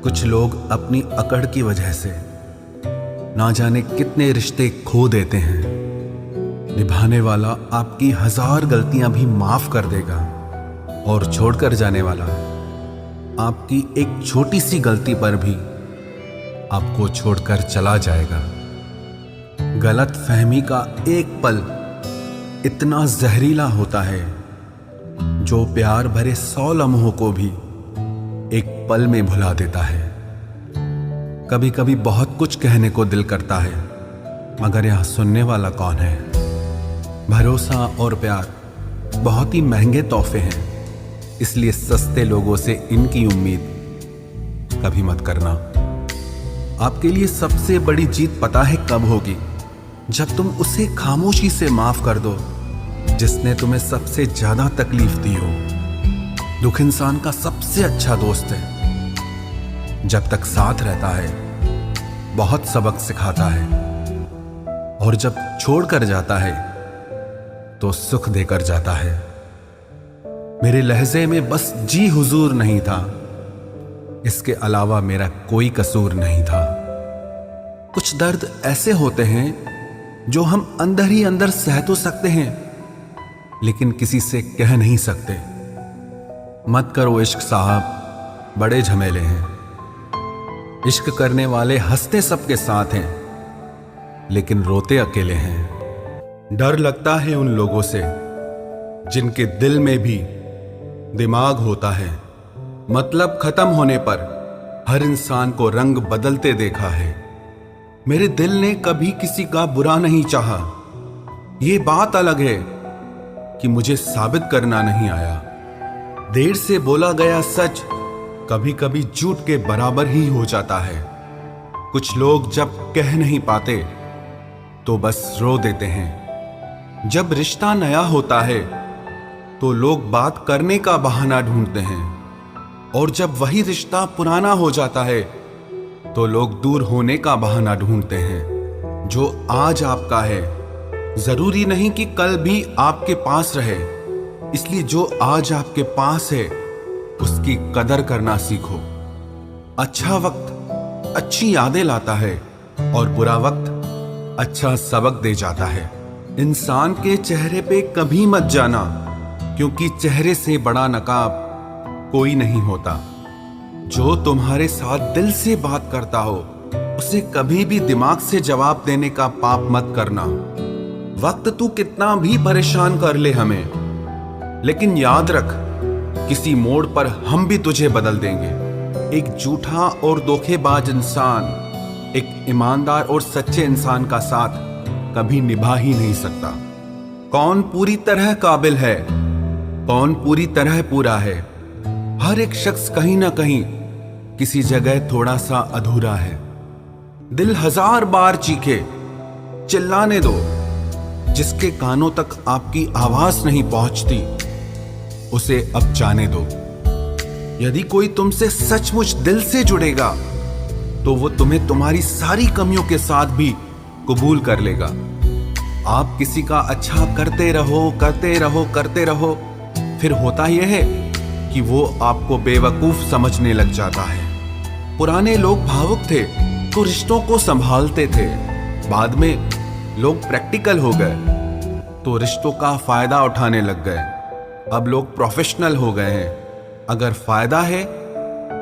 कुछ लोग अपनी अकड़ की वजह से ना जाने कितने रिश्ते खो देते हैं। निभाने वाला आपकी 1000 गलतियां भी माफ कर देगा और छोड़कर जाने वाला आपकी एक छोटी सी गलती पर भी आपको छोड़कर चला जाएगा। गलत फहमी का एक पल इतना जहरीला होता है जो प्यार भरे 100 लम्हों को भी एक पल में भुला देता है। कभी कभी बहुत कुछ कहने को दिल करता है, मगर यह सुनने वाला कौन है। भरोसा और प्यार बहुत ही महंगे तोहफे हैं, इसलिए सस्ते लोगों से इनकी उम्मीद कभी मत करना। आपके लिए सबसे बड़ी जीत पता है कब होगी? जब तुम उसे खामोशी से माफ कर दो जिसने तुम्हें सबसे ज्यादा तकलीफ दी हो। दुख इंसान का सबसे अच्छा दोस्त है। जब तक साथ रहता है बहुत सबक सिखाता है, और जब छोड़ कर जाता है तो सुख देकर जाता है। मेरे लहजे में बस जी हुजूर नहीं था, इसके अलावा मेरा कोई कसूर नहीं था। कुछ दर्द ऐसे होते हैं जो हम अंदर ही अंदर सह तो सकते हैं, लेकिन किसी से कह नहीं सकते। मत करो इश्क साहब, बड़े झमेले हैं। इश्क करने वाले हंसते सबके साथ हैं, लेकिन रोते अकेले हैं। डर लगता है उन लोगों से जिनके दिल में भी दिमाग होता है। मतलब खत्म होने पर हर इंसान को रंग बदलते देखा है। मेरे दिल ने कभी किसी का बुरा नहीं चाहा। ये बात अलग है कि मुझे साबित करना नहीं आया। देर से बोला गया सच कभी कभी झूठ के बराबर ही हो जाता है। कुछ लोग जब कह नहीं पाते तो बस रो देते हैं। जब रिश्ता नया होता है तो लोग बात करने का बहाना ढूंढते हैं, और जब वही रिश्ता पुराना हो जाता है तो लोग दूर होने का बहाना ढूंढते हैं। जो आज आपका है जरूरी नहीं कि कल भी आपके पास रहे, इसलिए जो आज आपके पास है उसकी कदर करना सीखो। अच्छा वक्त अच्छी यादें लाता है और बुरा वक्त अच्छा सबक दे जाता है। इंसान के चेहरे पे कभी मत जाना, क्योंकि चेहरे से बड़ा नकाब कोई नहीं होता। जो तुम्हारे साथ दिल से बात करता हो उसे कभी भी दिमाग से जवाब देने का पाप मत करना। वक्त तू कितना भी परेशान कर ले हमें, लेकिन याद रख किसी मोड़ पर हम भी तुझे बदल देंगे। एक झूठा और धोखेबाज इंसान एक ईमानदार और सच्चे इंसान का साथ कभी निभा ही नहीं सकता। कौन पूरी तरह काबिल है, कौन पूरी तरह पूरा है। हर एक शख्स कहीं ना कहीं किसी जगह थोड़ा सा अधूरा है। दिल 1000 बार चीखे, चिल्लाने दो। जिसके कानों तक आपकी आवाज नहीं पहुंचती उसे अब जाने दो। यदि कोई तुमसे सचमुच दिल से जुड़ेगा तो वो तुम्हें तुम्हारी सारी कमियों के साथ भी कबूल कर लेगा। आप किसी का अच्छा करते रहो करते रहो करते रहो, फिर होता यह है कि वो आपको बेवकूफ समझने लग जाता है। पुराने लोग भावुक थे तो रिश्तों को संभालते थे। बाद में लोग प्रैक्टिकल हो गए तो रिश्तों का फायदा उठाने लग गए। अब लोग प्रोफेशनल हो गए हैं। अगर फायदा है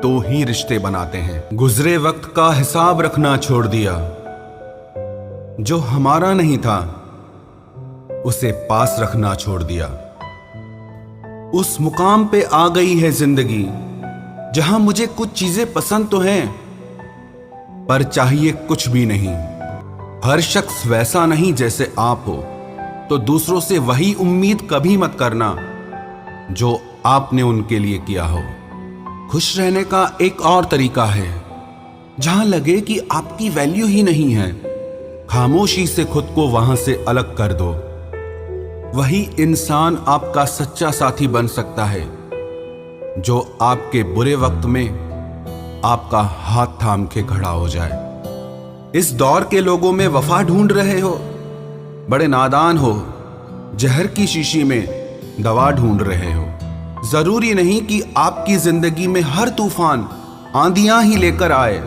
तो ही रिश्ते बनाते हैं। गुजरे वक्त का हिसाब रखना छोड़ दिया। जो हमारा नहीं था उसे पास रखना छोड़ दिया। उस मुकाम पे आ गई है जिंदगी जहां मुझे कुछ चीजें पसंद तो हैं, पर चाहिए कुछ भी नहीं। हर शख्स वैसा नहीं जैसे आप हो, तो दूसरों से वही उम्मीद कभी मत करना जो आपने उनके लिए किया हो। खुश रहने का एक और तरीका है, जहां लगे कि आपकी वैल्यू ही नहीं है, खामोशी से खुद को वहां से अलग कर दो। वही इंसान आपका सच्चा साथी बन सकता है जो आपके बुरे वक्त में आपका हाथ थाम के खड़ा हो जाए। इस दौर के लोगों में वफा ढूंढ रहे हो, बड़े नादान हो। जहर की शीशी में दवा ढूंढ रहे हो। जरूरी नहीं कि आपकी जिंदगी में हर तूफान आंधियां ही लेकर आए,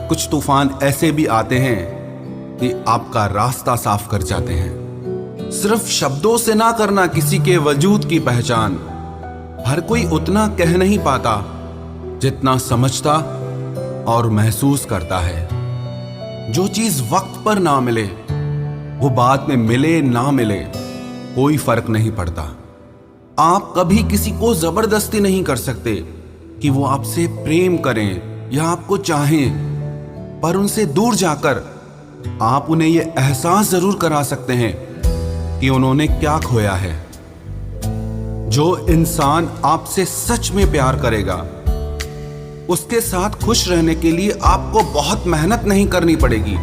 कुछ तूफान ऐसे भी आते हैं कि आपका रास्ता साफ कर जाते हैं। सिर्फ शब्दों से ना करना किसी के वजूद की पहचान। हर कोई उतना कह नहीं पाता जितना समझता और महसूस करता है। जो चीज वक्त पर ना मिले वो बाद में मिले ना मिले कोई फर्क नहीं पड़ता। आप कभी किसी को जबरदस्ती नहीं कर सकते कि वो आपसे प्रेम करें या आपको चाहें, पर उनसे दूर जाकर आप उन्हें यह एहसास जरूर करा सकते हैं कि उन्होंने क्या खोया है। जो इंसान आपसे सच में प्यार करेगा उसके साथ खुश रहने के लिए आपको बहुत मेहनत नहीं करनी पड़ेगी,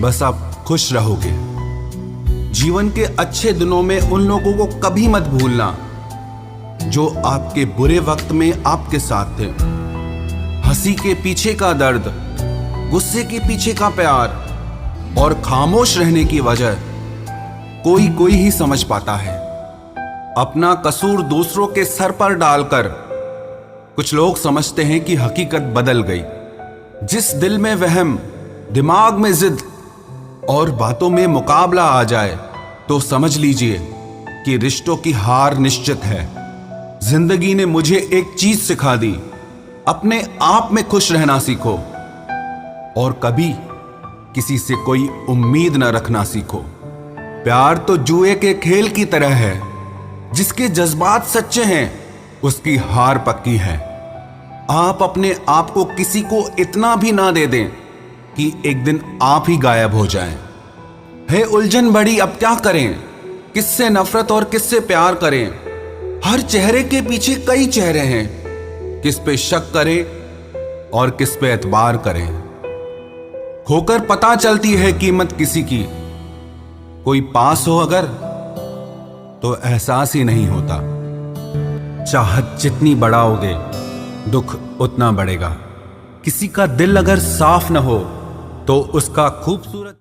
बस आप खुश रहोगे। जीवन के अच्छे दिनों में उन लोगों को कभी मत भूलना जो आपके बुरे वक्त में आपके साथ थे। हंसी के पीछे का दर्द, गुस्से के पीछे का प्यार और खामोश रहने की वजह कोई कोई ही समझ पाता है। अपना कसूर दूसरों के सर पर डालकर कुछ लोग समझते हैं कि हकीकत बदल गई। जिस दिल में वहम, दिमाग में जिद और बातों में मुकाबला आ जाए तो समझ लीजिए कि रिश्तों की हार निश्चित है। जिंदगी ने मुझे एक चीज सिखा दी, अपने आप में खुश रहना सीखो और कभी किसी से कोई उम्मीद न रखना सीखो। प्यार तो जुए के खेल की तरह है, जिसके जज्बात सच्चे हैं उसकी हार पक्की है। आप अपने आप को किसी को इतना भी ना दे दें कि एक दिन आप ही गायब हो जाएं। है उलझन बड़ी, अब क्या करें, किससे नफरत और किससे प्यार करें। हर चेहरे के पीछे कई चेहरे हैं, किस पे शक करें और किस पे एतबार करें। खोकर पता चलती है कीमत किसी की, कोई पास हो अगर तो एहसास ही नहीं होता। चाहत जितनी बढ़ाओगे दुख उतना बढ़ेगा। किसी का दिल अगर साफ न हो तो उसका खूबसूरत